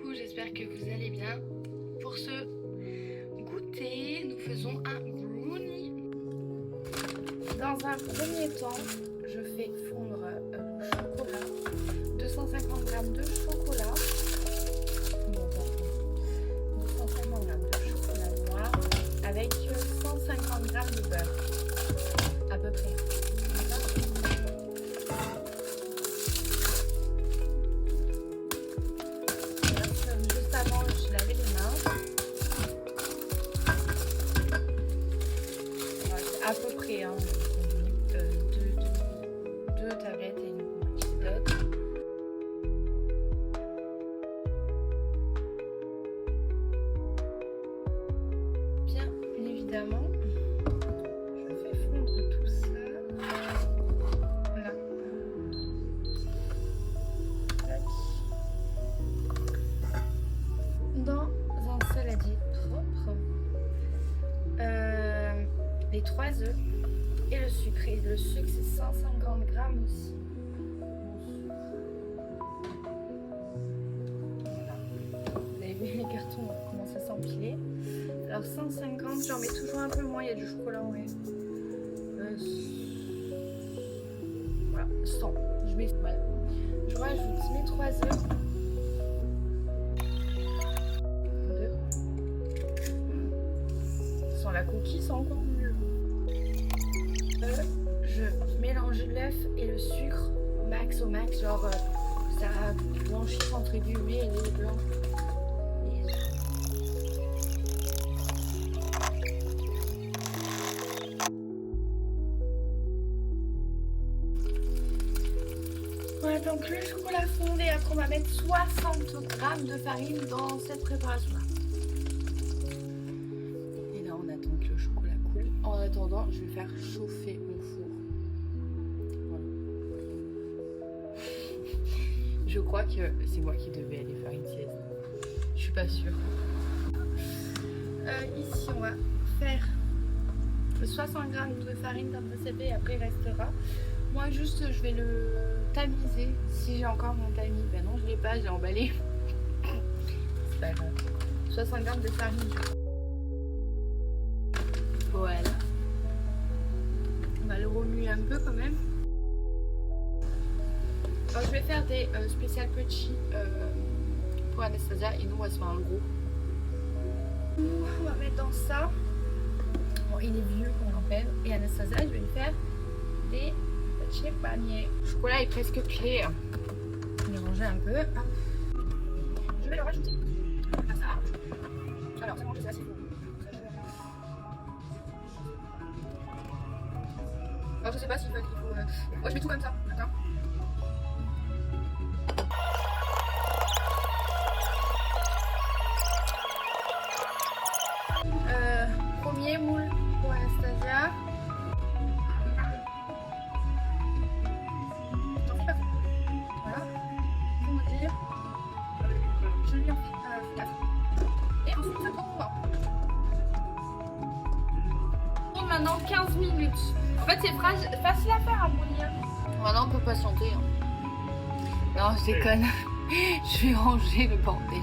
coucou, j'espère que vous allez bien. Pour ce goûter, nous faisons un brownie. Dans un premier temps, je fais fondre le chocolat, 250 g de chocolat, 250 g de chocolat noir avec 150 g de beurre, à peu près. Juste avant, je lavais les mains. À peu près, hein, deux tablettes et une antidote. Bien évidemment, je fais fondre tout ça. Voilà. Dans un saladier propre. Les 3 œufs et le sucre. Et le sucre, c'est 150 g aussi. Voilà. Vous avez vu, les cartons commencent à s'empiler. Alors 150, j'en mets toujours un peu moins, il y a du chocolat en vrai. Voilà, 100. Voilà. Je rajoute mes 3 œufs. Sans la coquille, c'est encore mieux. Je mélange l'œuf et le sucre au max, genre ça blanchisse entre guillemets les blancs. Voilà donc le chocolat fondé, après on va mettre 60 g de farine dans cette préparation-là. Et là on attend que le chocolat coule. En attendant, je vais faire chauffer mon four. Voilà. Je crois que c'est moi qui devais aller faire une sieste. Je suis pas sûre. Ici on va faire 60 g de farine dans le CP et après il restera. Moi juste je vais le tamiser. Si j'ai encore mon tamis, ben non je l'ai pas, j'ai emballé. C'est pas grave. 60 g de farine. Voilà. On va le remuer un peu quand même. Alors, je vais faire des spécial petits pour Anastasia et nous on va se faire un gros. On va mettre dans ça. Bon, il est vieux qu'on rappelle. Et Anastasia, je vais lui faire des petits paniers. Le chocolat est presque clé. Mélanger un peu. Je vais le rajouter à ça. Alors, c'est bon, je sais, c'est bon. Alors, je sais pas s'il faut. Moi, je mets tout comme ça. Attends. Premier moule pour Anastasia. Voilà. Comment dire. Je lui en fais quatre. Et ensuite, ça tourne pas. On tourne maintenant 15 minutes. En fait, c'est facile à faire à bouillir. Maintenant, on peut patienter. Hein. Non, je déconne. Je vais ranger le bordel.